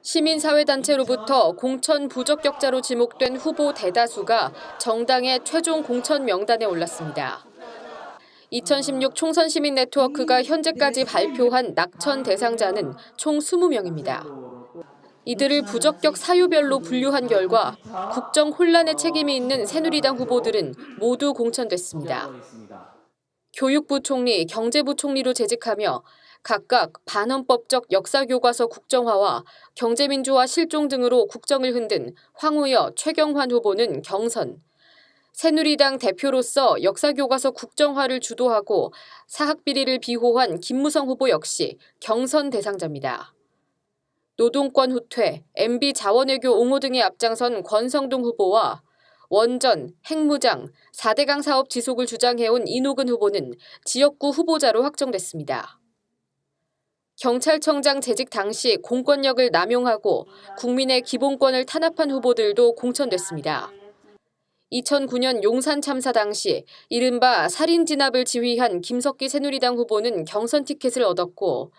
시민사회단체로부터 공천 부적격자로 지목된 후보 대다수가 정당의 최종 공천 명단에 올랐습니다. 2016 총선 시민 네트워크가 현재까지 발표한 낙천 대상자는 총 20명입니다. 이들을 부적격 사유별로 분류한 결과 국정 혼란의 책임이 있는 새누리당 후보들은 모두 공천됐습니다. 교육부총리, 경제부총리로 재직하며 각각 반헌법적 역사교과서 국정화와 경제민주화 실종 등으로 국정을 흔든 황우여, 최경환 후보는 경선, 새누리당 대표로서 역사교과서 국정화를 주도하고 사학비리를 비호한 김무성 후보 역시 경선 대상자입니다. 노동권 후퇴, MB 자원외교 옹호 등에 앞장선 권성동 후보와 원전, 핵무장, 4대강 사업 지속을 주장해온 이노근 후보는 지역구 후보자로 확정됐습니다. 경찰청장 재직 당시 공권력을 남용하고 국민의 기본권을 탄압한 후보들도 공천됐습니다. 2009년 용산 참사 당시 이른바 살인 진압을 지휘한 김석기 새누리당 후보는 경선 티켓을 얻었고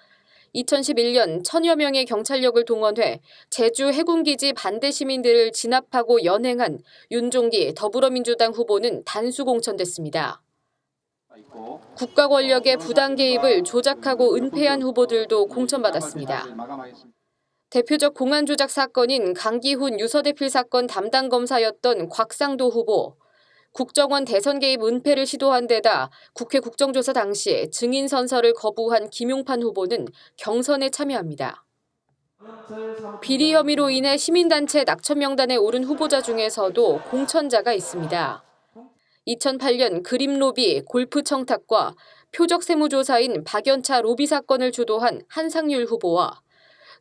2011년 천여 명의 경찰력을 동원해 제주 해군기지 반대 시민들을 진압하고 연행한 윤종기 더불어민주당 후보는 단수 공천됐습니다. 국가 권력의 부당 개입을 조작하고 은폐한 후보들도 공천받았습니다. 대표적 공안 조작 사건인 강기훈 유서대필 사건 담당 검사였던 곽상도 후보, 국정원 대선 개입 은폐를 시도한 데다 국회 국정조사 당시 증인 선서를 거부한 김용판 후보는 경선에 참여합니다. 비리 혐의로 인해 시민단체 낙천 명단에 오른 후보자 중에서도 공천자가 있습니다. 2008년 그림로비, 골프 청탁과 표적 세무조사인 박연차 로비 사건을 주도한 한상률 후보와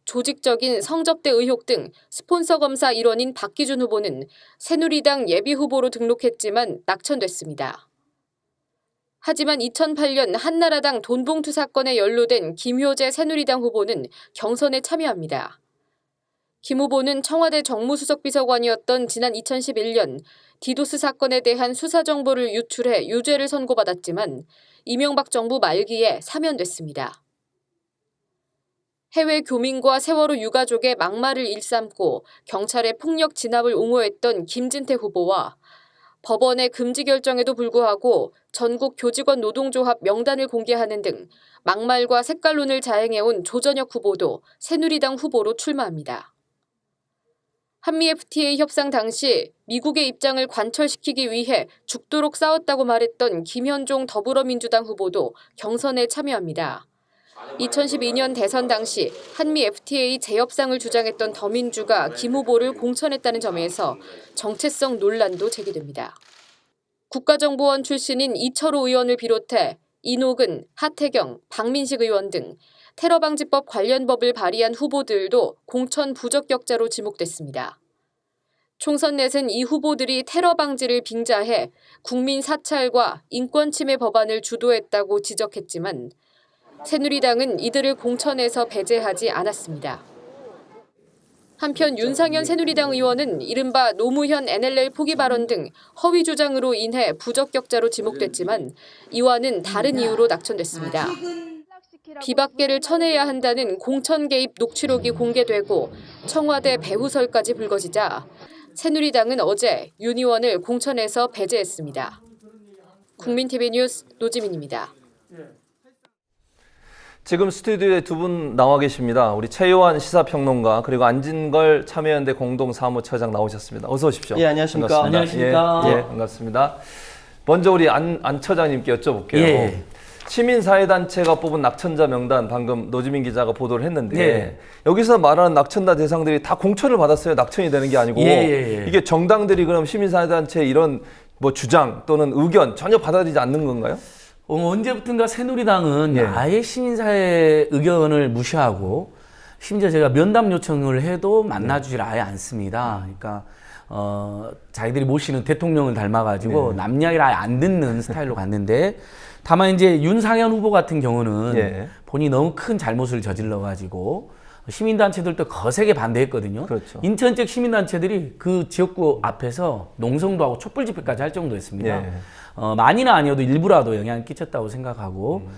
조직적인 성접대 의혹 등 스폰서 검사 일원인 박기준 후보는 새누리당 예비후보로 등록했지만 낙천됐습니다. 하지만 2008년 한나라당 돈봉투 사건에 연루된 김효재 새누리당 후보는 경선에 참여합니다. 김 후보는 청와대 정무수석 비서관이었던 지난 2011년 디도스 사건에 대한 수사 정보를 유출해 유죄를 선고받았지만 이명박 정부 말기에 사면됐습니다. 해외 교민과 세월호 유가족의 막말을 일삼고 경찰의 폭력 진압을 옹호했던 김진태 후보와 법원의 금지 결정에도 불구하고 전국 교직원 노동조합 명단을 공개하는 등 막말과 색깔론을 자행해온 조전혁 후보도 새누리당 후보로 출마합니다. 한미 FTA 협상 당시 미국의 입장을 관철시키기 위해 죽도록 싸웠다고 말했던 김현종 더불어민주당 후보도 경선에 참여합니다. 2012년 대선 당시 한미 FTA 재협상을 주장했던 더민주가 김 후보를 공천했다는 점에서 정체성 논란도 제기됩니다. 국가정보원 출신인 이철호 의원을 비롯해 이노근, 하태경, 박민식 의원 등 테러방지법 관련 법을 발의한 후보들도 공천 부적격자로 지목됐습니다. 총선 넷은 이 후보들이 테러 방지를 빙자해 국민 사찰과 인권 침해 법안을 주도했다고 지적했지만 새누리당은 이들을 공천에서 배제하지 않았습니다. 한편 윤상현 새누리당 의원은 이른바 노무현 NLL 포기 발언 등 허위 주장으로 인해 부적격자로 지목됐지만 이와는 다른 이유로 낙천됐습니다. 비박계를 쳐내야 한다는 공천 개입 녹취록이 공개되고 청와대 배후설까지 불거지자 새누리당은 어제 윤 의원을 공천에서 배제했습니다. 국민TV 뉴스 노지민입니다. 지금 스튜디오에 두 분 나와 계십니다. 우리 최요한 시사평론가 그리고 안진걸 참여연대 공동사무처장 나오셨습니다. 어서 오십시오. 예, 안녕하십니까. 반갑습니다. 예, 반갑습니다. 먼저 우리 안 처장님께 여쭤볼게요. 예. 시민사회단체가 뽑은 낙천자 명단 방금 노지민 기자가 보도를 했는데 여기서 말하는 낙천자 대상들이 다 공천을 받았어요. 낙천이 되는 게 아니고 이게 정당들이 그럼 시민사회단체 이런 뭐 주장 또는 의견 전혀 받아들이지 않는 건가요? 언제부턴가 새누리당은 아예 시민사회 의견을 무시하고 심지어 제가 면담 요청을 해도 만나주질 아예 않습니다. 그러니까 자기들이 모시는 대통령을 닮아가지고 남 이야기를 아예 안 듣는 스타일로 갔는데 다만 이제 윤상현 후보 같은 경우는 본인이 너무 큰 잘못을 저질러가지고 시민단체들도 거세게 반대했거든요. 그렇죠. 인천 쪽 시민단체들이 그 지역구 앞에서 농성도 하고 촛불 집회까지 할 정도였습니다. 많이는 아니어도 일부라도 영향을 끼쳤다고 생각하고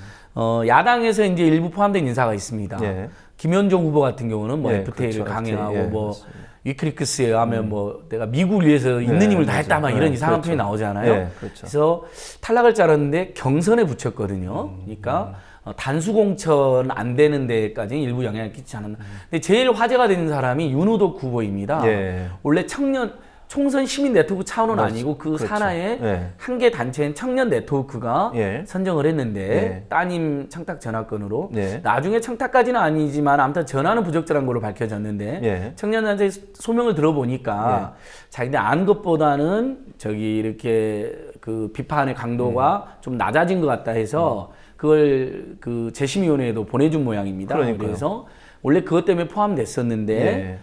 야당에서 이제 일부 포함된 인사가 있습니다. 예. 김현종 후보 같은 경우는 뭐 예, FTA를 그렇죠. 강행하고 FTA, 뭐 맞습니다. 위크리크스에 의하면 뭐 내가 미국을 위해서 있는 힘을 다했다 막 이런 이상한 표현이 나오잖아요. 예, 그렇죠. 그래서 탈락을 자랐는데 경선에 붙였거든요. 그러니까 단수 공천 안 되는 데까지 일부 영향을 끼치지 않았나. 근데 제일 화제가 되는 사람이 윤우덕 후보입니다. 예. 원래 총선 시민 네트워크 차원은 맞습니다. 아니고 그 그렇죠. 산하에 예. 한 개 단체인 청년 네트워크가 예. 선정을 했는데 예. 따님 청탁 전화건으로 예. 나중에 청탁까지는 아니지만 아무튼 전화는 부적절한 걸로 밝혀졌는데 예. 청년단체 소명을 들어보니까 자기네 안 것보다는 저기 이렇게 그 비판의 강도가 좀 낮아진 것 같다 해서 그걸 그 재심위원회에도 보내준 모양입니다. 그러니까요. 그래서 원래 그것 때문에 포함됐었는데 예.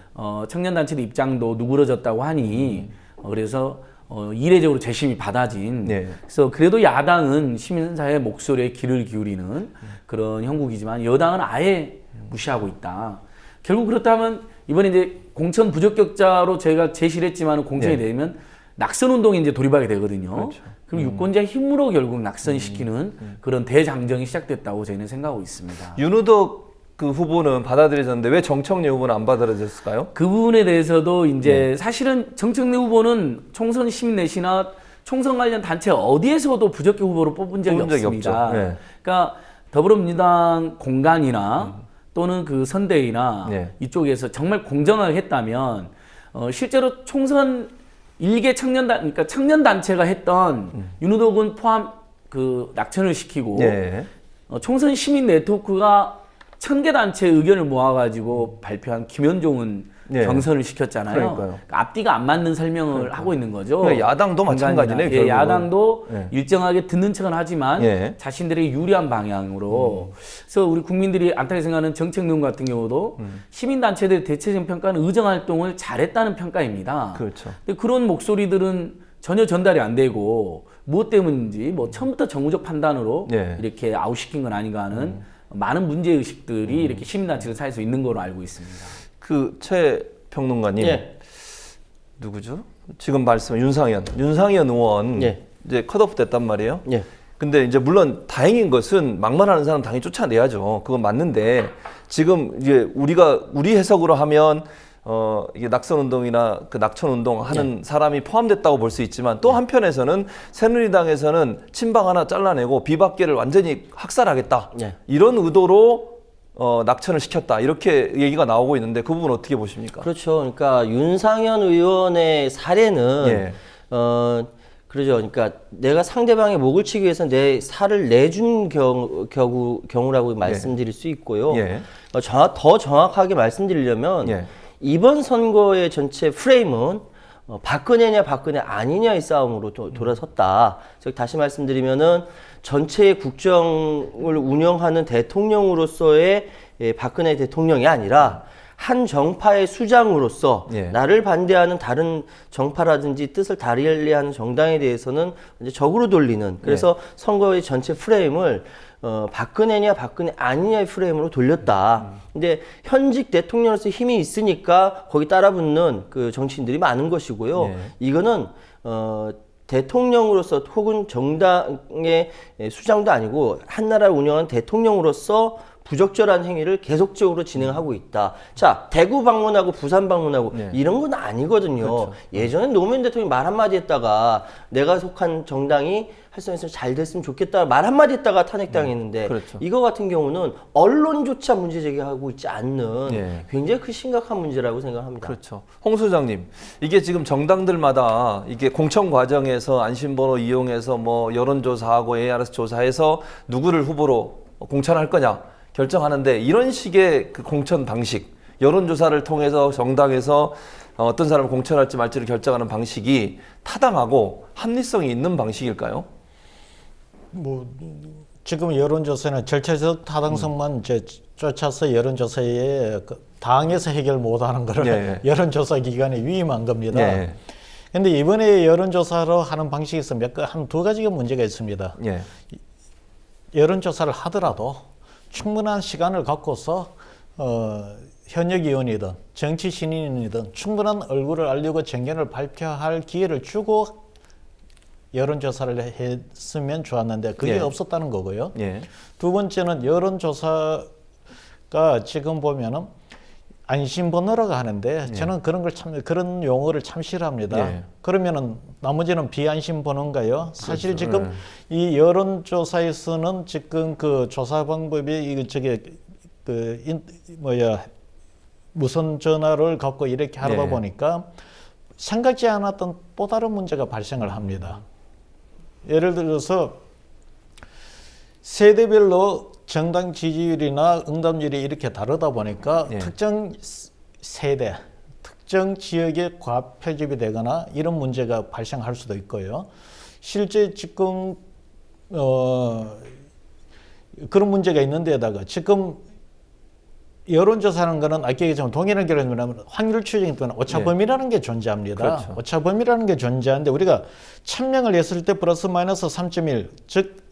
청년단체도 입장도 누그러졌다고 하니 그래서 이례적으로 재심이 받아진 예. 그래서 그래도 야당은 시민사회 목소리에 귀를 기울이는 그런 형국이지만 여당은 아예 무시하고 있다. 결국 그렇다면 이번에 이제 공천 부적격자로 저희가 제시를 했지만 공천이 예. 되면 낙선운동에 이제 돌입하게 되거든요. 그렇죠. 그럼 유권자 힘으로 결국 낙선시키는 그런 대장정이 시작됐다고 저희는 생각하고 있습니다. 윤우덕 그 후보는 받아들여졌는데 왜 정청래 후보는 안 받아들여졌을까요? 그 부분에 대해서도 이제 사실은 정청래 후보는 총선 시민넷이나 총선 관련 단체 어디에서도 부적격 후보로 뽑은 적이 없습니다. 없죠. 네. 그러니까 더불어민주당 공간이나 또는 그 선대위나 네. 이쪽에서 정말 공정하게 했다면 실제로 총선 일개 그러니까 청년 단체가 했던 윤우덕은 포함 그 낙천을 시키고 예. 총선 시민 네트워크가 1000개 단체 의견을 모아가지고 발표한 김현종은 예. 경선을 시켰잖아요. 그러니까요. 그러니까 앞뒤가 안 맞는 설명을 하고 있는 거죠. 그러니까 야당도 마찬가지네요, 예, 결국은. 야당도 예. 일정하게 듣는 척은 하지만 예. 자신들의 유리한 방향으로. 그래서 우리 국민들이 안타깝게 생각하는 정책론 같은 경우도 시민단체들의 대체적 평가는 의정활동을 잘했다는 평가입니다. 그렇죠. 근데 그런 목소리들은 전혀 전달이 안 되고 무엇 때문인지 뭐 처음부터 정무적 판단으로 예. 이렇게 아웃시킨 건 아닌가 하는 많은 문제의식들이 이렇게 시민단체들 사이에서 있는 걸로 알고 있습니다. 그 최 평론가님 예. 누구죠? 지금 말씀 윤상현 의원 예. 이제 컷오프 됐단 말이에요. 예. 근데 이제 물론 다행인 것은 막말하는 사람 당연히 쫓아내야죠. 그건 맞는데 지금 이제 우리 해석으로 하면 이게 낙선운동이나 그 낙천운동 하는 사람이 포함됐다고 볼 수 있지만 또 한편에서는 새누리당에서는 친박 하나 잘라내고 비박계를 완전히 학살하겠다. 예. 이런 의도로 낙천을 시켰다. 이렇게 얘기가 나오고 있는데 그 부분 어떻게 보십니까? 그렇죠. 그러니까 윤상현 의원의 사례는 예. 그러죠. 그러니까 내가 상대방의 목을 치기 위해서 내 살을 내준 경우라고 말씀드릴 수 있고요. 예. 더 정확하게 말씀드리려면 예. 이번 선거의 전체 프레임은 박근혜냐 박근혜 아니냐의 싸움으로 돌아섰다. 즉 다시 말씀드리면은 전체의 국정을 운영하는 대통령으로서의 박근혜 대통령이 아니라 한 정파의 수장으로서 예. 나를 반대하는 다른 정파라든지 뜻을 달리하는 정당에 대해서는 이제 적으로 돌리는 그래서 선거의 전체 프레임을 박근혜냐 박근혜 아니냐의 프레임으로 돌렸다. 근데 현직 대통령으로서 힘이 있으니까 거기 따라붙는 그 정치인들이 많은 것이고요. 예. 이거는 대통령으로서 혹은 정당의 수장도 아니고 한 나라를 운영하는 대통령으로서 부적절한 행위를 계속적으로 진행하고 있다. 자, 대구 방문하고 부산 방문하고 이런 건 아니거든요. 그렇죠. 예전에 노무현 대통령이 말 한마디 했다가 내가 속한 정당이 활성화해서 잘 됐으면 좋겠다 말 한마디 했다가 탄핵당했는데 그렇죠. 이거 같은 경우는 언론조차 문제 제기하고 있지 않는 예. 굉장히 큰 심각한 문제라고 생각합니다. 그렇죠. 홍 소장님, 이게 지금 정당들마다 이게 공천 과정에서 안심번호 이용해서 뭐 여론조사하고 ARS 조사해서 누구를 후보로 공천할 거냐 결정하는데 이런 식의 그 공천 방식, 여론조사를 통해서 정당에서 어떤 사람을 공천할지 말지를 결정하는 방식이 타당하고 합리성이 있는 방식일까요? 뭐 지금 여론조사는 절차적 타당성만 이제 쫓아서 여론조사에 당에서 해결 못하는 거를 예. 여론조사 기관에 위임한 겁니다. 예. 근데 이번에 여론조사로 하는 방식에서 한 두 가지가 문제가 있습니다. 예. 여론조사를 하더라도 충분한 시간을 갖고서 현역 의원이든 정치 신인이든 충분한 얼굴을 알리고 정견을 발표할 기회를 주고 여론조사를 했으면 좋았는데 그게 예. 없었다는 거고요. 예. 두 번째는 여론조사가 지금 보면은 안심번호라고 하는데 저는 그런 용어를 참 싫어합니다. 예. 그러면은 나머지는 비안심번호인가요? 사실 지금 이 여론조사에서는 지금 그 조사 방법이 무선 전화를 갖고 이렇게 하다 네. 보니까 생각지 않았던 또 다른 문제가 발생을 합니다. 예를 들어서 세대별로 정당 지지율이나 응답률이 이렇게 다르다 보니까 예. 특정 세대, 특정 지역에 과표집이 되거나 이런 문제가 발생할 수도 있고요. 실제 지금 그런 문제가 있는데다가 지금 여론조사하는 거는 아까 얘기했지만 동일한 결과는 뭐냐면 확률 추정이기 때문에 오차범위라는 게 존재합니다. 그렇죠. 오차범위라는 게 존재하는데 우리가 1000명을 했을 때 플러스 마이너스 3.1 즉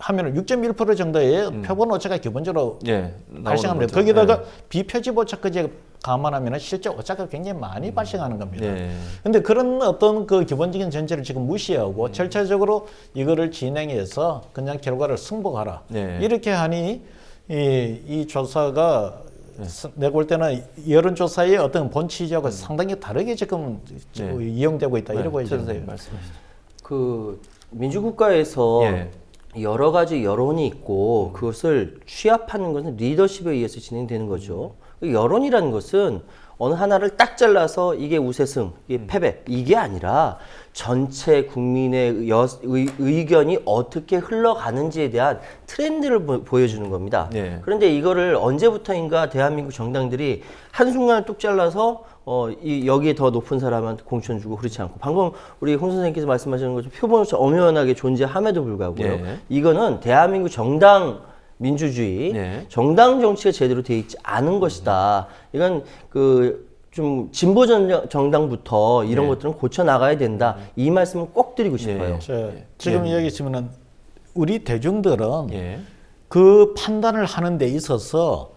하면 6.1% 정도의 표본 오차가 기본적으로 예. 발생합니다. 거죠. 거기다가 비표집 오차까지 감안하면 실제 오차가 굉장히 많이 발생하는 겁니다. 예. 근데 그런 어떤 그 기본적인 전제를 지금 무시하고 절차적으로 이거를 진행해서 그냥 결과를 승복하라. 예. 이렇게 하니 이 조사가 내가 볼 때는 여론조사의 어떤 본취지하고 상당히 다르게 지금 이용되고 있다. 이러고 최 있는 선생님 거예요. 말씀하시죠. 그 민주국가에서 예. 여러 가지 여론이 있고 그것을 취합하는 것은 리더십에 의해서 진행되는 거죠. 여론이라는 것은 어느 하나를 딱 잘라서 이게 우세승, 이게 패배 이게 아니라 전체 국민의 의견이 어떻게 흘러가는지에 대한 트렌드를 보여주는 겁니다. 네. 그런데 이거를 언제부터인가 대한민국 정당들이 한순간에 뚝 잘라서 여기에 더 높은 사람한테 공천 주고 그렇지 않고 방금 우리 홍 선생님께서 말씀하시는 것처럼 표본오차 엄연하게 존재함에도 불구하고요. 예. 이거는 대한민국 정당 민주주의, 네. 정당 정치가 제대로 돼 있지 않은 것이다. 이건 좀 진보 정당부터 이런 것들은 고쳐 나가야 된다. 이 말씀을 꼭 드리고 싶어요. 지금 이야기했지만은 우리 대중들은 예. 그 판단을 하는 데 있어서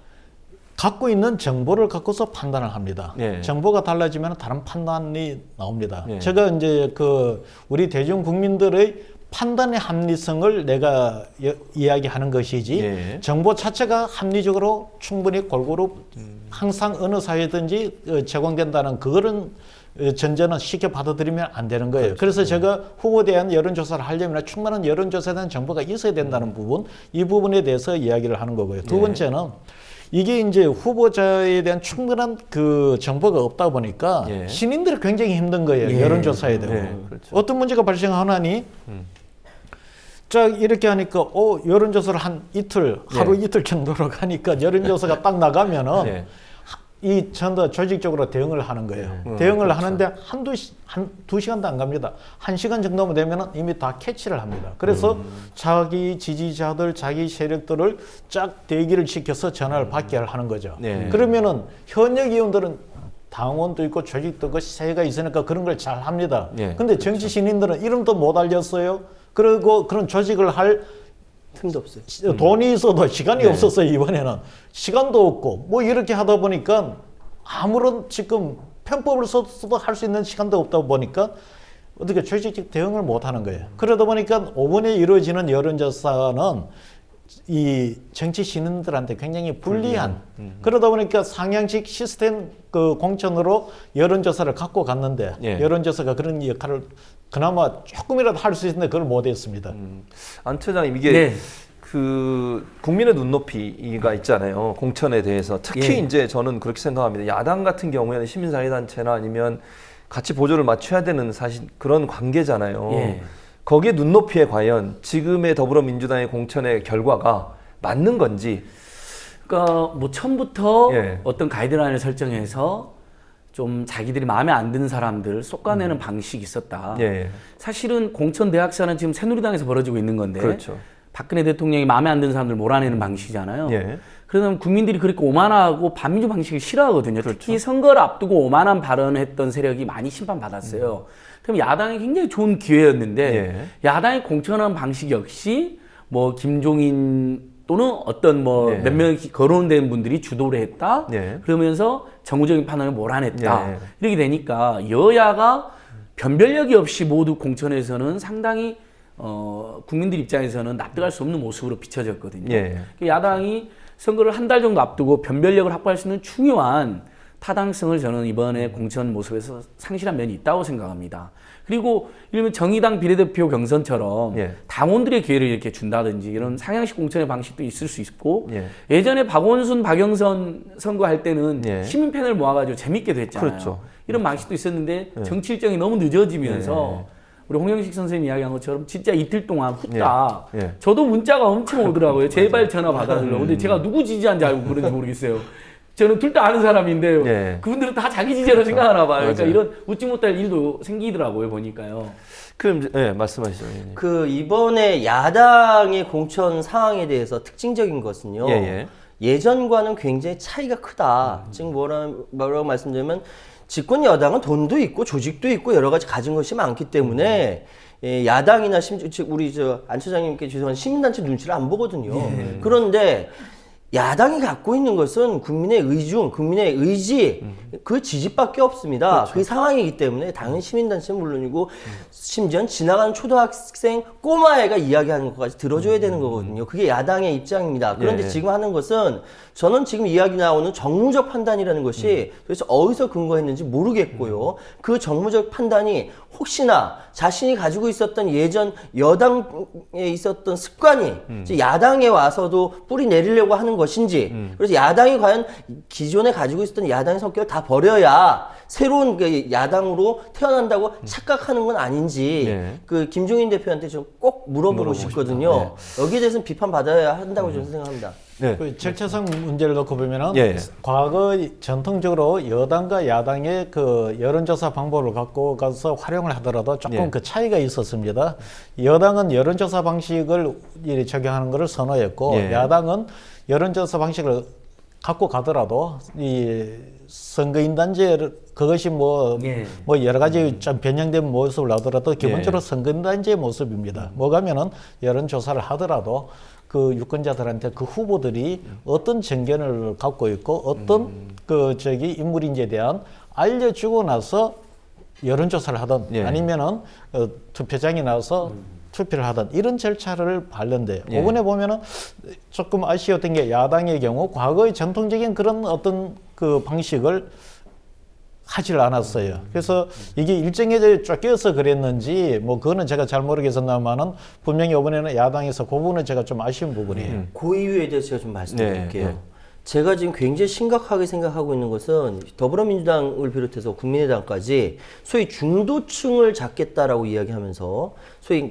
갖고 있는 정보를 갖고서 판단을 합니다. 예. 정보가 달라지면 다른 판단이 나옵니다. 예. 제가 이제 우리 대중 국민들의 판단의 합리성을 내가 이야기하는 것이지 예. 정보 자체가 합리적으로 충분히 골고루 항상 어느 사회든지 제공된다는 그거는 전제는 쉽게 받아들이면 안 되는 거예요. 그래서 제가 후보에 대한 여론조사를 하려면 충분한 여론조사에 대한 정보가 있어야 된다는 부분, 이 부분에 대해서 이야기를 하는 거고요. 두 번째는 이게 이제 후보자에 대한 충분한 그 정보가 없다 보니까 예. 신인들이 굉장히 힘든 거예요. 여론조사에 대고 그렇죠. 어떤 문제가 발생하나니 자 이렇게 하니까 여론조사를 한 이틀 하루 이틀 정도로 가니까 여론조사가 딱 나가면은 예. 이 전부 조직적으로 대응을 하는 거예요. 대응을 그렇죠. 하는데 한두 시간도 안 갑니다. 1시간 정도면 되면은 이미 다 캐치를 합니다. 그래서 자기 지지자들, 자기 세력들을 쫙 대기를 시켜서 전화를 받게 하는 거죠. 네. 그러면은 현역 의원들은 당원도 있고 조직도 있고 세가 있으니까 그런 걸 잘 합니다. 네, 근데 정치 신인들은 이름도 못 알렸어요. 그리고 그런 조직을 할 틈도 없어요. 돈이 있어도 시간이 없었어요. 이번에는 시간도 없고 뭐 이렇게 하다 보니까 아무런 지금 편법을 써도 할 수 있는 시간도 없다 보니까 어떻게 조직적 대응을 못 하는 거예요. 그러다 보니까 5번에 이루어지는 여론조사는 이 정치 신인들한테 굉장히 불리한 그러다 보니까 상향식 시스템 그 공천으로 여론조사를 갖고 갔는데 예. 여론조사가 그런 역할을 그나마 조금이라도 할 수 있는데 그걸 못 했습니다. 안 처장님 이게 네. 그 국민의 눈높이가 있잖아요. 공천에 대해서 특히 예. 이제 저는 그렇게 생각합니다. 야당 같은 경우에는 시민사회단체나 아니면 같이 보조를 맞춰야 되는 사실 그런 관계잖아요. 예. 거기에 눈높이에 과연 지금의 더불어민주당의 공천의 결과가 맞는 건지. 그러니까 뭐 처음부터 예. 어떤 가이드라인을 설정해서 좀 자기들이 마음에 안 드는 사람들 솎아내는 방식이 있었다. 예. 사실은 공천 대학사는 지금 새누리당에서 벌어지고 있는 건데 그렇죠. 박근혜 대통령이 마음에 안 드는 사람들 몰아내는 방식이잖아요. 예. 그러면 국민들이 그렇게 오만하고 반민주 방식을 싫어하거든요. 특히 선거를 앞두고 오만한 발언했던 세력이 많이 심판받았어요. 그럼 야당이 굉장히 좋은 기회였는데 예. 야당이 공천한 방식 역시 뭐 김종인 또는 어떤 뭐 예. 몇 명 거론된 분들이 주도를 했다. 예. 그러면서 정무적인 판단을 몰아냈다. 예. 이렇게 되니까 여야가 변별력이 없이 모두 공천에서는 상당히 국민들 입장에서는 납득할 수 없는 모습으로 비춰졌거든요. 예. 야당이 선거를 한 달 정도 앞두고 변별력을 확보할 수 있는 중요한 타당성을 저는 이번에 공천 모습에서 상실한 면이 있다고 생각합니다. 그리고 이러면 정의당 비례대표 경선처럼 예. 당원들의 기회를 이렇게 준다든지 이런 상향식 공천의 방식도 있을 수 있고 예. 예전에 박원순, 박영선 선거할 때는 예. 시민 패널 모아가지고 재밌게 됐잖아요. 그렇죠. 이런 방식도 있었는데 정치 일정이 너무 늦어지면서 우리 홍영식 선생님이 이야기한 것처럼 진짜 이틀 동안 후딱 예. 예. 저도 문자가 엄청 오더라고요. 제발 전화 받아달라고. 근데 제가 누구 지지한지 알고 그런지 모르겠어요. 저는 둘 다 아는 사람인데 예. 그분들은 다 자기 지지로 생각하나 봐요. 그러니까 맞아요. 이런 웃지 못할 일도 생기더라고요. 보니까요. 그럼 예, 말씀하시죠. 예. 그 이번에 야당의 공천 상황에 대해서 특징적인 것은요. 예. 예전과는 굉장히 차이가 크다. 지금 뭐라고 말씀드리면 집권 여당은 돈도 있고 조직도 있고 여러 가지 가진 것이 많기 때문에 예, 야당이나 심지어 우리 안 처장님께 죄송한 시민단체 눈치를 안 보거든요. 그런데 야당이 갖고 있는 것은 국민의 의중, 국민의 의지, 그 지지밖에 없습니다. 그렇죠. 그 상황이기 때문에 당연히 시민단체는 물론이고 심지어 지나가는 초등학생 꼬마애가 이야기하는 것까지 들어줘야 되는 거거든요. 그게 야당의 입장입니다. 그런데 예. 지금 하는 것은 저는 지금 이야기 나오는 정무적 판단이라는 것이 도대체 어디서 근거했는지 모르겠고요. 그 정무적 판단이 혹시나 자신이 가지고 있었던 예전 여당에 있었던 습관이 이제 야당에 와서도 뿌리 내리려고 하는 것인지 그래서 야당이 과연 기존에 가지고 있었던 야당의 성격을 다 버려야 새로운 그 야당으로 태어난다고 착각하는 건 아닌지 네. 그 김종인 대표한테 좀 꼭 물어보고 싶거든요. 여기에 대해서는 비판받아야 한다고 저는 생각합니다. 네. 그 절차상 문제를 놓고 보면은 예. 과거 전통적으로 여당과 야당의 그 여론조사 방법을 갖고 가서 활용을 하더라도 조금 예. 그 차이가 있었습니다. 여당은 여론조사 방식을 이렇게 적용하는 것을 선호했고 예. 야당은 여론조사 방식을 갖고 가더라도 이 선거인단제 그것이 뭐 여러 가지 좀 변형된 모습을 하더라도 기본적으로 선거인단제의 모습입니다. 뭐가면은 여론조사를 하더라도 그 유권자들한테 그 후보들이 어떤 정견을 갖고 있고 어떤 인물인지에 대한 알려주고 나서 여론조사를 하든 예. 아니면은 투표장에 나와서 투표를 하든 이런 절차를 밟는데요. 예. 이번에 보면은 조금 아쉬웠던 게 야당의 경우 과거의 전통적인 그런 어떤 그 방식을 하질 않았어요. 그래서 이게 일정에 쫓겨서 그랬는지 뭐 그거는 제가 잘 모르겠습니다만은 분명히 이번에는 야당에서 그 부분은 제가 좀 아쉬운 부분이에요. 그 이유에 대해서 제가 좀 말씀드릴게요. 네. 제가 지금 굉장히 심각하게 생각하고 있는 것은 더불어민주당을 비롯해서 국민의당까지 소위 중도층을 잡겠다라고 이야기하면서 소위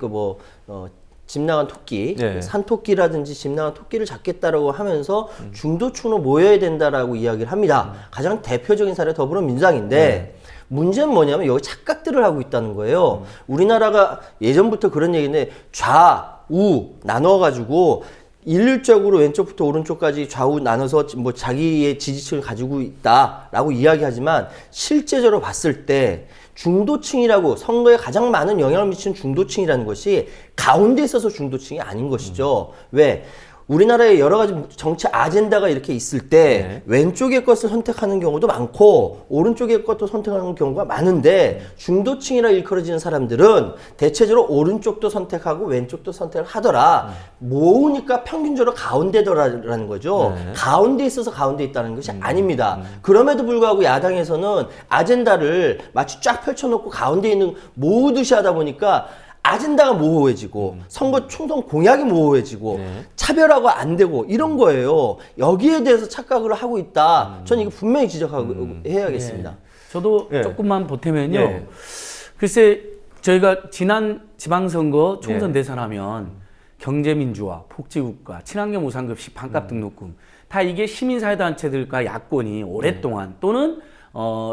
집 나간 토끼, 네. 산토끼라든지 집 나간 토끼를 잡겠다라고 하면서 중도층으로 모여야 된다라고 이야기를 합니다. 가장 대표적인 사례가 더불어민주당인데 문제는 뭐냐면 여기 착각들을 하고 있다는 거예요. 우리나라가 예전부터 그런 얘기인데 좌우 나눠가지고 일률적으로 왼쪽부터 오른쪽까지 좌우 나눠서 뭐 자기의 지지층을 가지고 있다라고 이야기하지만 실제적으로 봤을 때 중도층이라고 선거에 가장 많은 영향을 미치는 중도층이라는 것이 가운데 있어서 중도층이 아닌 것이죠. 왜? 우리나라에 여러 가지 정치 아젠다가 이렇게 있을 때 왼쪽의 것을 선택하는 경우도 많고 오른쪽의 것도 선택하는 경우가 많은데 중도층이라 일컬어지는 사람들은 대체적으로 오른쪽도 선택하고 왼쪽도 선택을 하더라. 모으니까 평균적으로 가운데더라는 거죠. 가운데 있어서 가운데 있다는 것이 아닙니다. 그럼에도 불구하고 야당에서는 아젠다를 마치 쫙 펼쳐놓고 가운데 있는 모으듯이 하다 보니까 아젠다가 모호해지고 선거 총선 공약이 모호해지고 차별화가 안 되고 이런 거예요. 여기에 대해서 착각을 하고 있다. 저는 이거 분명히 지적하고 해야겠습니다. 저도 예. 조금만 보태면요. 예. 글쎄 저희가 지난 지방선거 총선 대선하면 경제민주화, 복지국가, 친환경 무상급식, 반값 등록금 다 이게 시민사회단체들과 야권이 오랫동안 또는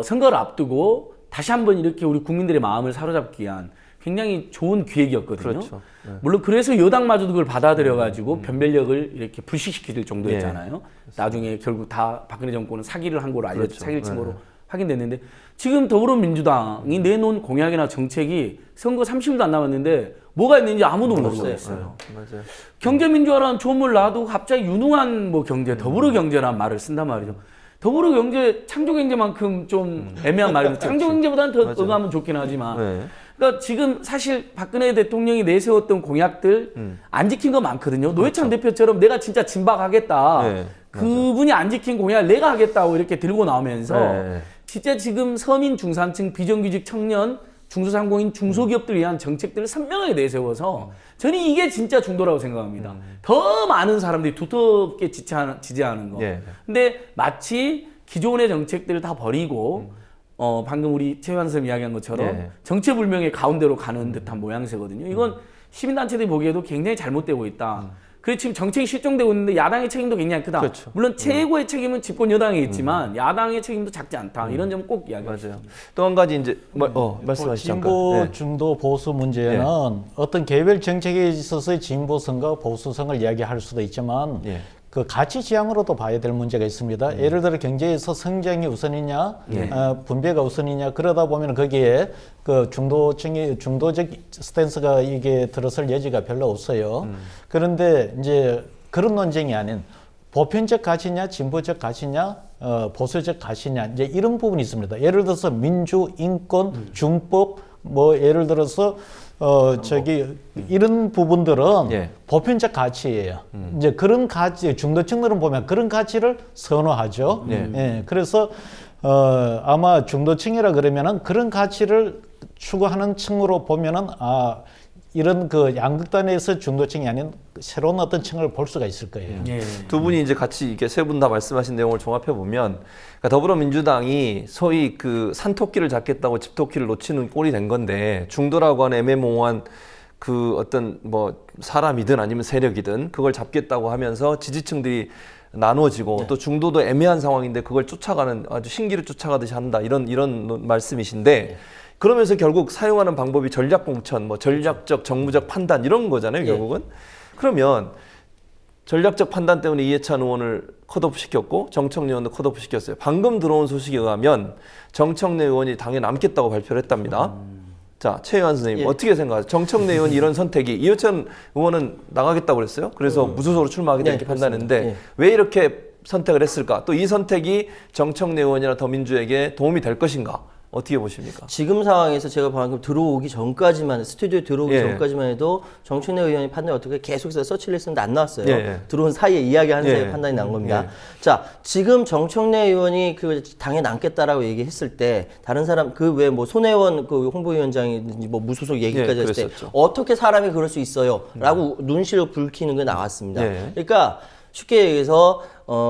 선거를 앞두고 다시 한번 이렇게 우리 국민들의 마음을 사로잡기 위한 굉장히 좋은 기획이었거든요. 그렇죠. 물론 그래서 여당마저도 그걸 받아들여가지고 변별력을 이렇게 불식시킬 정도였잖아요. 나중에 결국 다 박근혜 정권은 사기를 한 거로 그렇죠. 사기를 친 거로 확인됐는데 지금 더불어민주당이 내놓은 공약이나 정책이 선거 30일도 안 남았는데 뭐가 있는지 아무도 모르고 있어요. 맞아요. 경제민주화라는 조문을 놔두고 갑자기 유능한 뭐 경제, 더불어 경제라는 말을 쓴단 말이죠. 더불어경제, 창조경제만큼 좀 애매한 말입니다. 창조경제보다는 더 맞아요. 응하면 좋긴 하지만. 네. 그러니까 지금 사실 박근혜 대통령이 내세웠던 공약들 안 지킨 거 많거든요. 노회찬 대표처럼 내가 진짜 진박하겠다. 네, 그분이 안 지킨 공약을 내가 하겠다고 이렇게 들고 나오면서 네. 진짜 지금 서민, 중산층, 비정규직 청년, 중소상공인, 중소기업들 위한 정책들을 선명하게 내세워서 저는 이게 진짜 중도라고 생각합니다. 더 많은 사람들이 두텁게 지지하는 거. 예. 근데 마치 기존의 정책들을 다 버리고 방금 우리 최현 선생님 이야기한 것처럼 예. 정체불명의 가운데로 가는 듯한 모양새거든요. 이건 시민단체들이 보기에도 굉장히 잘못되고 있다. 그래서 지금 정책이 실종되고 있는데 야당의 책임도 굉장히 크다. 그렇죠. 물론 최고의 책임은 집권 여당에 있지만 야당의 책임도 작지 않다. 이런 점 꼭 이야기하죠. 맞아요. 또 한 가지 이제 말씀하시죠. 진보, 잠깐. 네. 중도, 보수 문제는 어떤 개별 정책에 있어서의 진보성과 보수성을 이야기할 수도 있지만 예. 그 가치 지향으로도 봐야 될 문제가 있습니다. 예를 들어 경제에서 성장이 우선이냐, 분배가 우선이냐 그러다 보면 거기에 그 중도적 스탠스가 이게 들어설 여지가 별로 없어요. 그런데 이제 그런 논쟁이 아닌 보편적 가치냐, 진보적 가치냐, 보수적 가치냐 이제 이런 부분이 있습니다. 예를 들어서 민주, 인권, 준법 뭐 예를 들어서 이런 부분들은 예. 보편적 가치예요. 이제 그런 가치, 중도층들은 보면 그런 가치를 선호하죠. 예, 그래서 아마 중도층이라 그러면은 그런 가치를 추구하는 층으로 보면은 이런 그 양극단에서 중도층이 아닌 새로운 어떤 층을 볼 수가 있을 거예요. 예. 두 분이 이제 같이 이렇게 세 분 다 말씀하신 내용을 종합해 보면 그러니까 더불어민주당이 소위 그 산토끼를 잡겠다고 집토끼를 놓치는 꼴이 된 건데 중도라고 하는 애매모호한 그 어떤 뭐 사람이든 아니면 세력이든 그걸 잡겠다고 하면서 지지층들이 나누어지고 또 중도도 애매한 상황인데 그걸 쫓아가는 아주 신기를 쫓아가듯이 한다 이런 말씀이신데 그러면서 결국 사용하는 방법이 전략 공천, 뭐 전략적 정무적 판단 이런 거잖아요 결국은. 그러면 전략적 판단 때문에 이해찬 의원을 컷오프 시켰고 정청래 의원도 컷오프 시켰어요. 방금 들어온 소식에 의하면 정청래 의원이 당에 남겠다고 발표를 했답니다. 자, 최혜환 선생님 어떻게 생각하세요? 정청래 의원이 이런 선택이 이해찬 의원은 나가겠다고 그랬어요. 그래서 무소속으로 출마하겠다 이렇게 판단했는데 왜 이렇게 선택을 했을까? 또 이 선택이 정청래 의원이나 더민주에게 도움이 될 것인가? 어떻게 보십니까? 지금 상황에서 제가 방금 들어오기 전까지만 스튜디오에 들어오기 전까지만 해도 정춘혜 의원이 판단이 어떻게 계속해서 서치리스트인데 안 나왔어요. 들어온 사이에 이야기하는 사이에 판단이 난 겁니다. 자, 지금 정청래 의원이 그 당에 남겠다라고 얘기했을 때 다른 사람 그 왜 뭐 손혜원 그 홍보위원장이든지 뭐 무소속 얘기까지 했을 때 어떻게 사람이 그럴 수 있어요?라고 눈시로 붉히는 게 나왔습니다. 그러니까 쉽게 얘기해서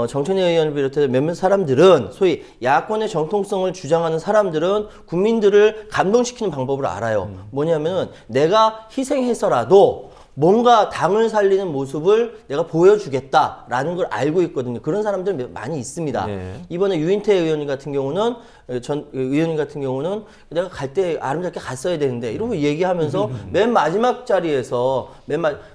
정청래 의원을 비롯해서 몇몇 사람들은 소위 야권의 정통성을 주장하는 사람들은 국민들을 감동시키는 방법을 알아요. 뭐냐면은 내가 희생해서라도 뭔가 당을 살리는 모습을 내가 보여주겠다라는 걸 알고 있거든요. 그런 사람들 많이 있습니다. 이번에 유인태 의원 같은 경우는 내가 갈 때 아름답게 갔어야 되는데 이러고 얘기하면서 맨 마지막 자리에서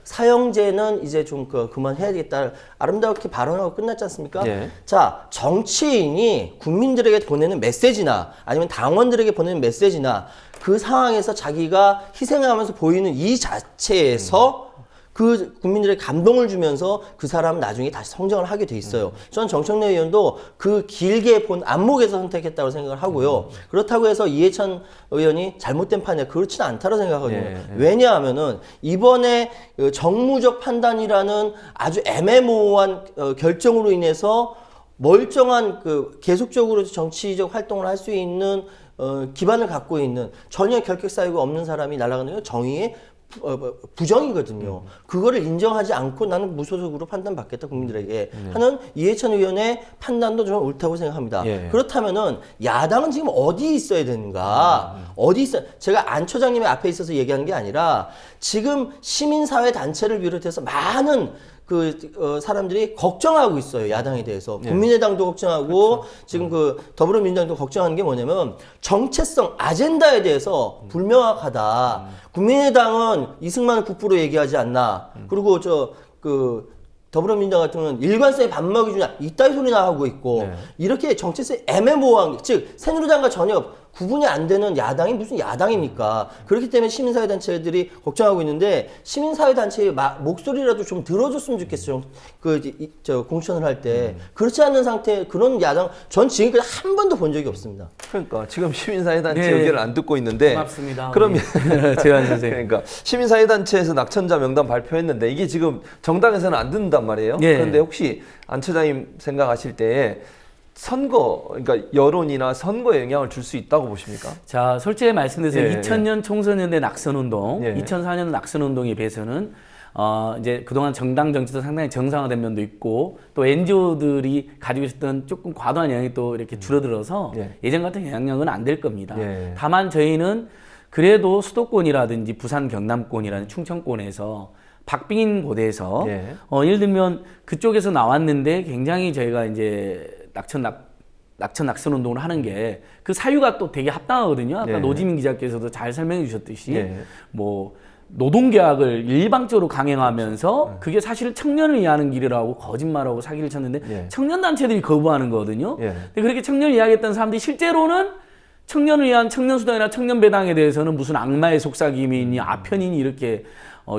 사형제는 이제 좀 그만해야 되겠다 아름답게 발언하고 끝났지 않습니까? 자, 정치인이 국민들에게 보내는 메시지나 아니면 당원들에게 보내는 메시지나 그 상황에서 자기가 희생하면서 보이는 이 자체에서 그 국민들의 감동을 주면서 그 사람은 나중에 다시 성장을 하게 돼 있어요. 저는 정청래 의원도 그 길게 본 안목에서 선택했다고 생각을 하고요. 그렇다고 해서 이해찬 의원이 잘못된 판이냐 그렇지는 않다고 생각하거든요. 왜냐하면은 이번에 정무적 판단이라는 아주 애매모호한 결정으로 인해서 멀쩡한 계속적으로 정치적 활동을 할 수 있는 기반을 갖고 있는 전혀 결격 사유가 없는 사람이 날아가는 건 정의의 부정이거든요. 그거를 인정하지 않고 나는 무소속으로 판단받겠다 국민들에게 하는 이해찬 의원의 판단도 좀 옳다고 생각합니다. 그렇다면은 야당은 지금 어디 있어야 되는가? 어디 있어야? 제가 안 처장님의 앞에 있어서 얘기하는 게 아니라 지금 시민사회 단체를 비롯해서 많은 사람들이 걱정하고 있어요. 야당에 대해서. 국민의당도 걱정하고 지금 더불어민주당도 걱정하는 게 뭐냐면 정체성, 아젠다에 대해서 불명확하다. 국민의당은 이승만 국부로 얘기하지 않나. 그리고 더불어민주당 같은 경우는 일관성에 밥 먹여주냐 이따위 소리나 하고 있고 이렇게 정체성이 애매모호한 게 즉 새누리당과 전혀 구분이 안 되는 야당이 무슨 야당입니까? 그렇기 때문에 시민사회단체들이 걱정하고 있는데 시민사회단체의 목소리라도 좀 들어줬으면 좋겠어요. 공천을 할 때 그렇지 않는 상태 그런 야당 전 지금까지 한 번도 본 적이 없습니다. 그러니까 지금 시민사회단체 네. 의견을 안 듣고 있는데 고맙습니다. 그러면 재환 선생님. 그러니까 시민사회단체에서 낙천자 명단 발표했는데 이게 지금 정당에서는 안 듣는단 말이에요. 예. 그런데 혹시 안 처장님 생각하실 때에 선거, 그러니까 여론이나 선거에 영향을 줄 수 있다고 보십니까? 자, 솔직히 말씀드려서 예, 2000년 총선연대 낙선운동, 예. 2004년 낙선운동에 비해서는 이제 그동안 정당 정치도 상당히 정상화된 면도 있고 또 NGO들이 가지고 있었던 조금 과도한 영향이 또 이렇게 줄어들어서 예. 예전 같은 영향력은 안 될 겁니다. 예. 다만 저희는 그래도 수도권이라든지 부산 경남권이라든지 충청권에서 박빙인 곳에서 예. 예를 들면 그쪽에서 나왔는데 굉장히 저희가 이제 낙천 운동을 하는 게 그 사유가 또 되게 합당하거든요. 아까 예. 노지민 기자께서도 잘 설명해 주셨듯이 예. 뭐 노동계약을 일방적으로 강행하면서 그게 사실은 청년을 위하는 길이라고 거짓말하고 사기를 쳤는데 예. 청년 단체들이 거부하는 거거든요. 예. 근데 그렇게 청년을 이야기했던 사람들이 실제로는 청년을 위한 청년수당이나 청년배당에 대해서는 무슨 악마의 속삭임이니 아편이니 이렇게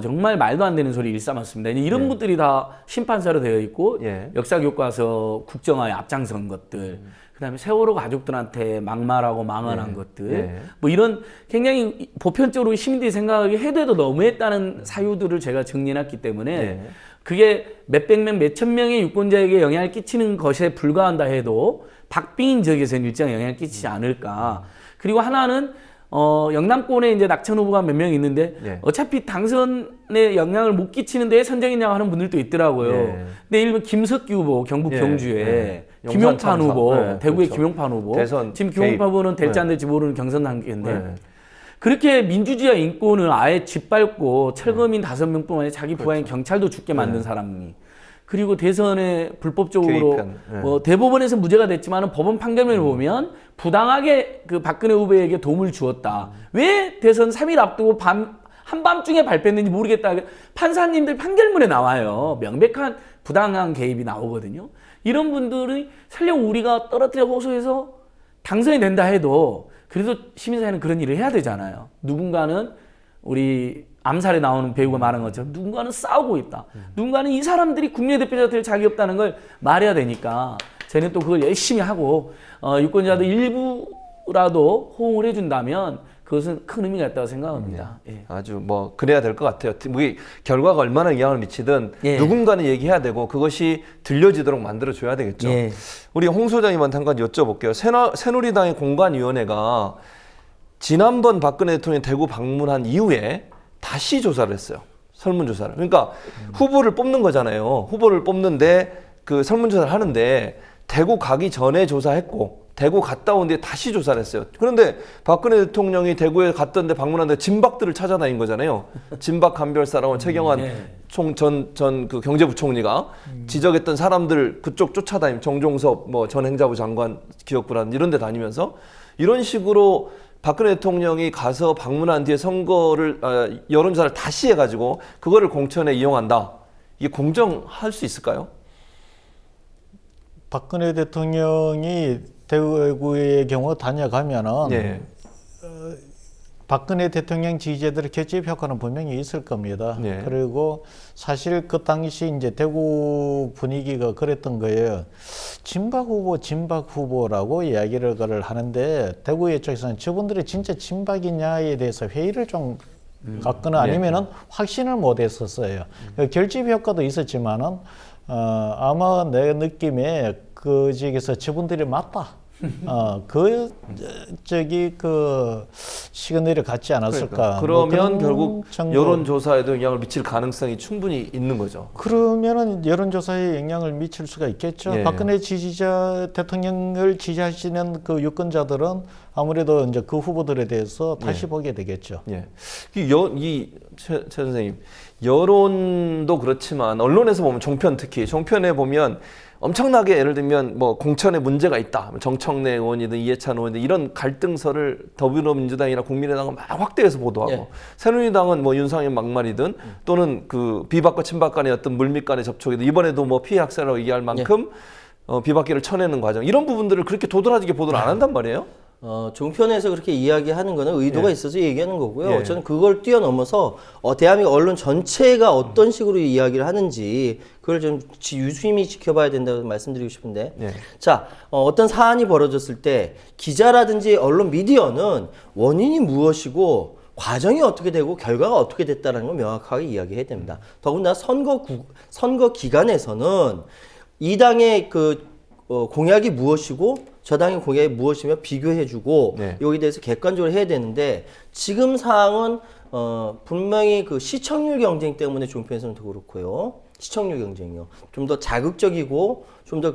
정말 말도 안 되는 소리 일삼았습니다. 이런 것들이 다 심판사로 되어 있고 예. 역사교과서 국정화에 앞장선 것들 그다음에 세월호 가족들한테 막말하고 망언한 것들 예. 뭐 이런 굉장히 보편적으로 시민들이 생각하기에 해도 해도 너무했다는 사유들을 제가 정리해놨기 때문에 예. 그게 몇백 명, 몇천 명의 유권자에게 영향을 끼치는 것에 불과한다 해도 박빙인 지역에서는 일정한 영향을 끼치지 않을까. 그리고 하나는 영남권에 이제 낙천 후보가 몇 명 있는데 예. 어차피 당선에 영향을 못 끼치는 데에 선정이냐고 하는 분들도 있더라고요. 예. 근데 일본 김석기 후보 경북 예. 경주에 예. 김용판 용산 후보 참사. 예. 대구의 그렇죠. 김용판 후보 대선 지금 개입. 김용판 후보는 될지 예. 안 될지 모르는 경선 단계인데 예. 그렇게 민주주의와 인권을 아예 짓밟고 철거민 5명뿐만 아니라 자기 부하인 그렇죠. 경찰도 죽게 만든 사람이 그리고 대선에 불법적으로 개입한, 예. 뭐 대법원에서 무죄가 됐지만 법원 판결문을 보면 부당하게 그 박근혜 후보에게 도움을 주었다. 왜 대선 3일 앞두고 한밤중에 발표했는지 모르겠다. 판사님들 판결문에 나와요. 명백한 부당한 개입이 나오거든요. 이런 분들이 설령 우리가 떨어뜨려 호소해서 당선이 된다 해도 그래도 시민사회는 그런 일을 해야 되잖아요. 누군가는 우리 암살에 나오는 배우가 말한 것처럼 누군가는 싸우고 있다. 누군가는 이 사람들이 국민의 대표자 될 자격이 없다는 걸 말해야 되니까 저희는 또 그걸 열심히 하고 유권자들 일부라도 호응을 해준다면 그것은 큰 의미가 있다고 생각합니다. 예. 아주 뭐 그래야 될 것 같아요. 뭐 결과가 얼마나 영향을 미치든 예. 누군가는 얘기해야 되고 그것이 들려지도록 만들어줘야 되겠죠. 예. 우리 홍 소장님한테 한 가지 여쭤볼게요. 새누리당의 공관위원회가 지난번 박근혜 대통령이 대구 방문한 이후에 다시 조사를 했어요. 설문조사를. 그러니까 후보를 뽑는 거잖아요. 후보를 뽑는데 그 설문조사를 하는데 대구 가기 전에 조사했고 대구 갔다 온 뒤에 다시 조사를 했어요. 그런데 박근혜 대통령이 대구에 갔던데 방문하는데 진박들을 찾아다닌 거잖아요. 진박 감별사라고 최경환 네. 전 그 경제부총리가 지적했던 사람들 그쪽 쫓아다니면 정종섭 뭐 전 행자부 장관 기억부라든 이런 데 다니면서 이런 식으로 박근혜 대통령이 가서 방문한 뒤에 선거를 여론조사를 다시 해가지고 그거를 공천에 이용한다. 이게 공정할 수 있을까요? 박근혜 대통령이 대구의 경우 다녀가면은 예. 박근혜 대통령 지지자들의 결집 효과는 분명히 있을 겁니다. 예. 그리고 사실 그 당시 이제 대구 분위기가 그랬던 거예요. 진박 후보라고 이야기를 하는데 대구 쪽에서는 저분들이 진짜 진박이냐에 대해서 회의를 좀 갖거나 아니면은 확신을 못 했었어요. 결집 효과도 있었지만은 아마 내 느낌에 그 지역에서 저분들이 맞다. 그 시그널을 갖지 않았을까. 그러면 뭐 결국 정도. 여론조사에도 영향을 미칠 가능성이 충분히 있는 거죠. 그러면은 여론조사에 영향을 미칠 수가 있겠죠. 예. 박근혜 대통령을 지지하시는 그 유권자들은 아무래도 이제 그 후보들에 대해서 다시 보게 되겠죠. 예. 최 선생님, 여론도 그렇지만 언론에서 보면 특히 종편에 보면 엄청나게 예를 들면 뭐 공천에 문제가 있다. 정청래 의원이든 이해찬 의원이든 이런 갈등설을 더불어민주당이나 국민의당은 막 확대해서 보도하고 예. 새누리당은 뭐 윤상현 막말이든 또는 그 비박과 친박 간의 어떤 물밑 간의 접촉이든 이번에도 뭐 피해 학살이라고 얘기할 만큼 비박계를 쳐내는 과정 이런 부분들을 그렇게 도드라지게 보도를 안 한단 말이에요. 종편에서 그렇게 이야기하는 거는 의도가 예. 있어서 얘기하는 거고요. 예. 저는 그걸 뛰어넘어서 대한민국 언론 전체가 어떤 식으로 이야기를 하는지 그걸 좀 유심히 지켜봐야 된다고 말씀드리고 싶은데 예. 자, 어떤 사안이 벌어졌을 때 기자라든지 언론 미디어는 원인이 무엇이고 과정이 어떻게 되고 결과가 어떻게 됐다는 걸 명확하게 이야기해야 됩니다. 더군다나 선거 기간에서는 이 당의 공약이 무엇이고 저 당의 공약이 무엇이며 비교해주고 네. 여기에 대해서 객관적으로 해야 되는데 지금 상황은 분명히 그 시청률 경쟁 때문에 종편에서는 더 그렇고요. 시청률 경쟁이요. 좀 더 자극적이고 좀 더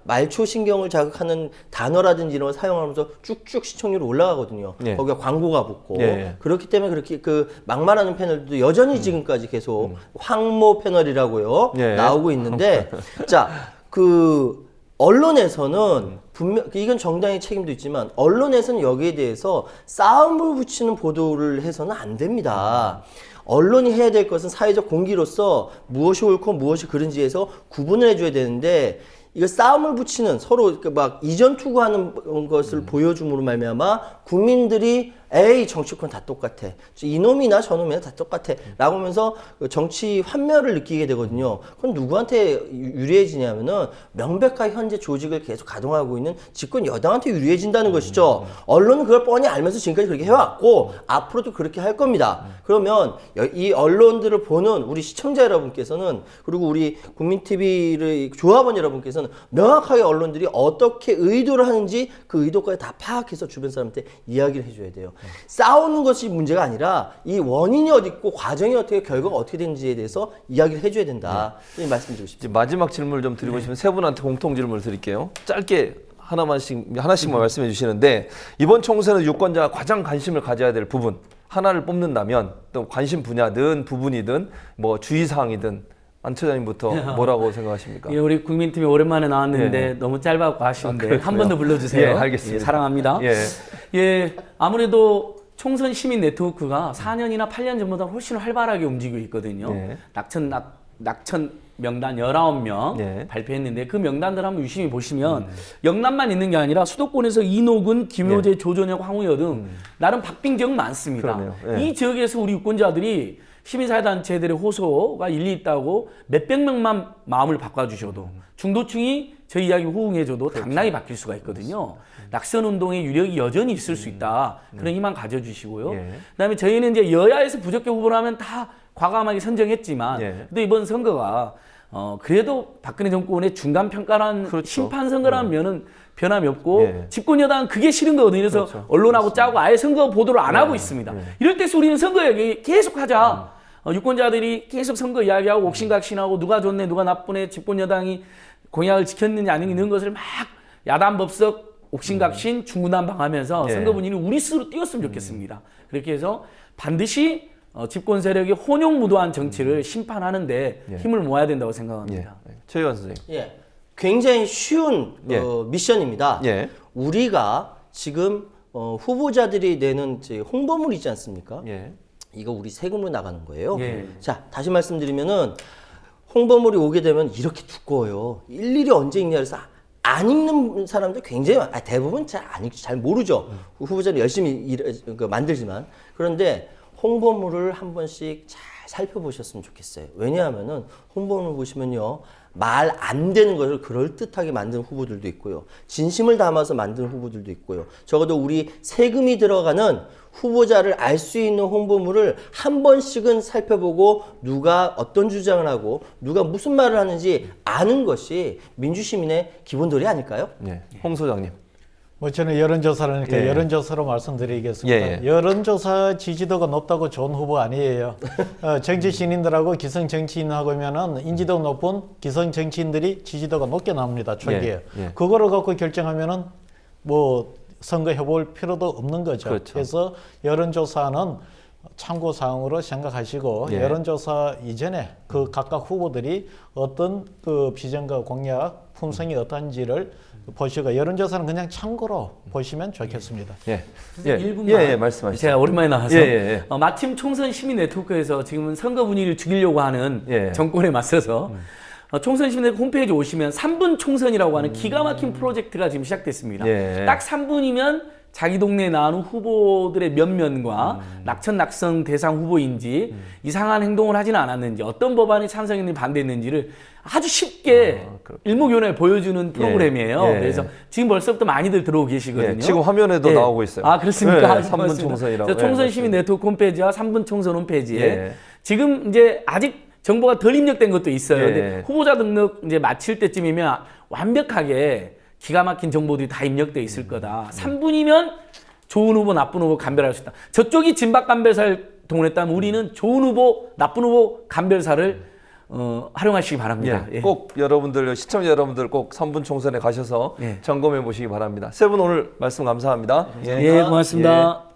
말초 신경을 자극하는 단어라든지 이런 걸 사용하면서 쭉쭉 시청률이 올라가거든요. 네. 거기가 광고가 붙고 네. 그렇기 때문에 그렇게 막말하는 패널도 여전히 지금까지 계속 황모 패널이라고요. 네. 나오고 있는데 자, 언론에서는 분명 이건 정당의 책임도 있지만 언론에서는 여기에 대해서 싸움을 붙이는 보도를 해서는 안 됩니다. 언론이 해야 될 것은 사회적 공기로서 무엇이 옳고 무엇이 그른지에서 구분을 해줘야 되는데 이거 싸움을 붙이는 서로 막 이전 투구하는 것을 보여줌으로 말미암아 국민들이 에이 정치권 다 똑같아 이놈이나 저놈이나 다 똑같아 라고 하면서 정치 환멸을 느끼게 되거든요. 그럼 누구한테 유리해지냐면은 명백하게 현재 조직을 계속 가동하고 있는 집권 여당한테 유리해진다는 것이죠. 언론은 그걸 뻔히 알면서 지금까지 그렇게 해왔고 앞으로도 그렇게 할 겁니다. 그러면 이 언론들을 보는 우리 시청자 여러분께서는 그리고 우리 국민TV를 조합원 여러분께서는 명확하게 언론들이 어떻게 의도를 하는지 그 의도까지 다 파악해서 주변 사람한테 이야기를 해줘야 돼요. 싸우는 것이 문제가 아니라 이 원인이 어디 있고 과정이 어떻게 결과가 어떻게 되는지에 대해서 이야기를 해줘야 된다. 이 말씀드리고 싶습니다. 이제 마지막 질문을 좀 드리고 싶으면 세 분한테 공통 질문을 드릴게요. 짧게 하나씩만 말씀해 주시는데 이번 총선에서 유권자가 가장 관심을 가져야 될 부분 하나를 뽑는다면 또 관심 분야든 부분이든 뭐 주의사항이든 안 처장님부터 뭐라고 생각하십니까? 예, 우리 국민팀이 오랜만에 나왔는데 너무 짧고 아쉬운데 한 번 더 불러주세요. 예, 알겠습니다. 예, 사랑합니다. 예. 예, 아무래도 총선 시민 네트워크가 4년이나 8년 전보다 훨씬 활발하게 움직이고 있거든요. 예. 낙천 명단 19명 예. 발표했는데 그 명단들 한번 유심히 보시면 영남만 있는 게 아니라 수도권에서 이노근, 김효재, 조전혁, 황우여 등 나름 박빙 지역 많습니다. 그러네요. 예. 이 지역에서 우리 유권자들이 시민사회단체들의 호소가 일리 있다고 몇백 명만 마음을 바꿔주셔도 중도층이 저희 이야기 호응해줘도 당락이 바뀔 수가 있거든요. 낙선운동의 유력이 여전히 있을 수 있다. 그런 희망 가져주시고요. 예. 그다음에 저희는 이제 여야에서 부적격 후보를 하면 다 과감하게 선정했지만 예. 근데 이번 선거가 그래도 박근혜 정권의 중간 평가란 그렇죠. 심판 선거라는 면은 변함이 없고 예. 집권 여당은 그게 싫은 거거든요. 그래서 그렇죠. 언론하고 짜고 아예 선거 보도를 안 하고 있습니다. 이럴 때 우리는 선거 얘기 계속 하자. 유권자들이 계속 선거 이야기하고 옥신각신하고 누가 좋네 누가 나쁘네 집권 여당이 공약을 지켰느냐 아니면 이런 것을 막 야단 법석 옥신각신 중구난방하면서 예. 선거 분위기는 우리 스스로 띄웠으면 좋겠습니다. 그렇게 해서 반드시 집권 세력이 혼용무도한 정치를 심판하는데 힘을 모아야 된다고 생각합니다. 예. 최유한 선생님. 예, 굉장히 쉬운 예. 미션입니다. 예. 우리가 지금 후보자들이 내는 홍보물 있지 않습니까? 예. 이거 우리 세금으로 나가는 거예요. 예. 자, 다시 말씀드리면은 홍보물이 오게 되면 이렇게 두꺼워요. 일일이 언제 읽냐 그래서 안 읽는 사람들 굉장히 대부분 잘 모르죠. 후보자를 열심히 만들지만 그런데 홍보물을 한 번씩 잘 살펴보셨으면 좋겠어요. 왜냐하면은 홍보물 보시면요. 말 안 되는 것을 그럴듯하게 만든 후보들도 있고요. 진심을 담아서 만든 후보들도 있고요. 적어도 우리 세금이 들어가는 후보자를 알 수 있는 홍보물을 한 번씩은 살펴보고 누가 어떤 주장을 하고 누가 무슨 말을 하는지 아는 것이 민주시민의 기본도리 아닐까요? 예. 홍 소장님. 뭐 저는 여론조사라니까 예. 여론조사로 말씀드리겠습니다. 예. 여론조사 지지도가 높다고 좋은 후보 아니에요. 정치 신인들하고 기성 정치인하고면은 인지도 높은 기성 정치인들이 지지도가 높게 나옵니다. 초기에. 예. 예. 그거를 갖고 결정하면은 뭐 선거 해볼 필요도 없는 거죠. 그렇죠. 그래서 여론조사는 참고 사항으로 생각하시고 예. 여론조사 이전에 그 각각 후보들이 어떤 그 비전과 공약, 품성이 어떤지를 보시고 여론조사는 그냥 참고로 보시면 좋겠습니다. 예. 예. 1분만 예, 말씀하시죠. 제가 오랜만에 나와서 예. 마침 총선 시민 네트워크에서 지금은 선거 분위기를 죽이려고 하는 예. 정권에 맞서서 총선 시민 네트워크 홈페이지 오시면 3분 총선이라고 하는 기가 막힌 프로젝트가 지금 시작됐습니다. 예. 딱 3분이면 자기 동네에 나오는 후보들의 면면과 낙천 낙선 대상 후보인지 이상한 행동을 하지는 않았는지 어떤 법안이 찬성했는지 반대했는지를 아주 쉽게 일목요연하게 보여주는 프로그램이에요. 예. 그래서 지금 벌써부터 많이들 들어오고 계시거든요. 예, 지금 화면에도 예. 나오고 있어요. 아 그렇습니까? 네, 아주 3분 고맙습니다. 총선이라고. 그래서 총선 예, 시민 맞습니다. 네트워크 홈페이지와 3분 총선 홈페이지에 예. 지금 이제 아직 정보가 덜 입력된 것도 있어요. 예. 근데 후보자 등록 이제 마칠 때쯤이면 완벽하게 기가 막힌 정보들이 다 입력돼 있을 거다. 3분이면 좋은 후보, 나쁜 후보 감별할 수 있다. 저쪽이 진박 감별사를 동원했다면 우리는 좋은 후보, 나쁜 후보 감별사를 활용하시기 바랍니다. 예, 꼭 여러분들, 시청자 여러분들 꼭 3분 총선에 가셔서 예. 점검해 보시기 바랍니다. 세 분 오늘 말씀 감사합니다. 예, 고맙습니다.